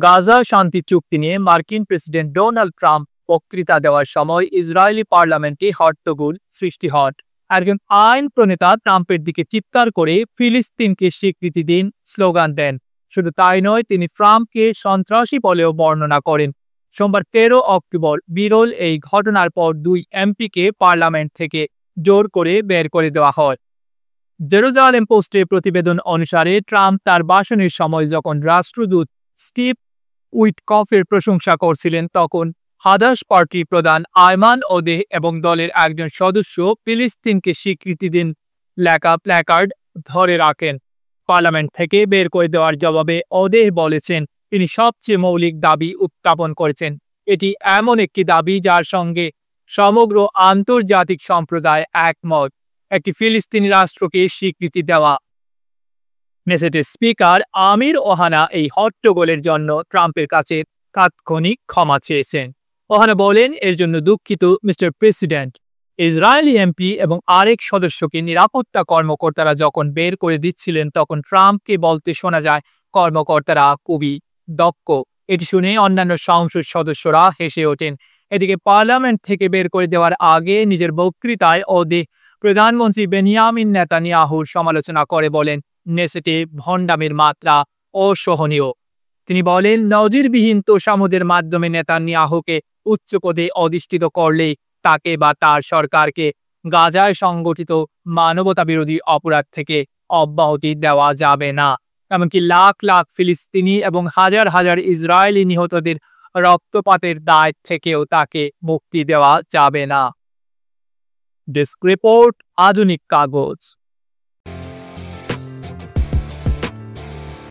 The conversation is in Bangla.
গাজা শান্তি চুক্তি নিয়ে মার্কিন প্রেসিডেন্ট ডোনাল্ড ট্রাম্প বক্তৃতা দেওয়ার সময় ইসরায়েলি পার্লামেন্টে হট্টগোল সৃষ্টি হয়। একজন আইন প্রণেতা ট্রাম্পের দিকে চিৎকার করে ফিলিস্তিনকে স্বীকৃতি দিন স্লোগান দেন। শুধু তাই নয়, তিনি ট্রাম্পকে সন্ত্রাসী বলেও বর্ণনা করেন। সোমবার 13 অক্টোবর বিরল এই ঘটনার পর 2 এমপিকে পার্লামেন্ট থেকে জোর করে বের করে দেওয়া হয়। জেরুজালেম পোস্টের প্রতিবেদন অনুসারে ট্রাম্প তার ভাষণের সময় যখন রাষ্ট্রদূত স্টিভ উইটকফের প্রশংসা করছিলেন, তখন হাদাস পার্টির প্রধান আয়মান ওদেহ এবং দলের একজন সদস্য ফিলিস্তিনকে স্বীকৃতি দিন লেখা প্ল্যাকার্ড ধরে রাখেন। পার্লামেন্ট থেকে বের করে দেওয়ার জবাবে ওদেহ বলেছেন, তিনি সবচেয়ে মৌলিক দাবি উত্থাপন করেছেন। এটি এমন একটি দাবি যার সঙ্গে সমগ্র আন্তর্জাতিক সম্প্রদায় একমত, একটি ফিলিস্তিনি রাষ্ট্রকে স্বীকৃতি দেওয়া। নেসেটের স্পিকার আমির ওহানা এই হট্টগোলের জন্য ট্রাম্পের কাছে তাৎক্ষণিক ক্ষমা চেয়েছেন। ওহানা বলেন, এর জন্য দুঃখিত মিস্টার প্রেসিডেন্ট। ইসরায়েলি এমপি এবং আরেক সদস্যকে নিরাপত্তা কর্মকর্তারা যখন বের করে দিচ্ছিলেন, তখন ট্রাম্পকে বলতে শোনা যায়, কর্মকর্তারা খুবই দক্ষ। এটি শুনে অন্যান্য সংসদ সদস্যরা হেসে ওঠেন। এদিকে পার্লামেন্ট থেকে বের করে দেওয়ার আগে নিজের বক্তৃতায় ওদেহ প্রধানমন্ত্রী বেনিয়ামিন নেতানিয়াহুর সমালোচনা করে বলেন, নেসেটে ভণ্ডামির মাত্রা অসহনীয়। তিনি বলেন, নজিরবিহীন তোষামোদের মাধ্যমে নেতানিয়াহুকে উচ্চ পদে অধিষ্ঠিত করলে তাকে বা তার সরকারকে গাজায় সংগঠিত মানবতা বিরোধী অপরাধ থেকে অব্যাহতি দেওয়া যাবে না। এমনকি লাখ লাখ ফিলিস্তিনি এবং হাজার হাজার ইসরায়েলি নিহতদের রক্তপাতের দায় থেকেও তাকে মুক্তি দেওয়া যাবে না। ডেস্ক রিপোর্ট, আধুনিক কাগজ।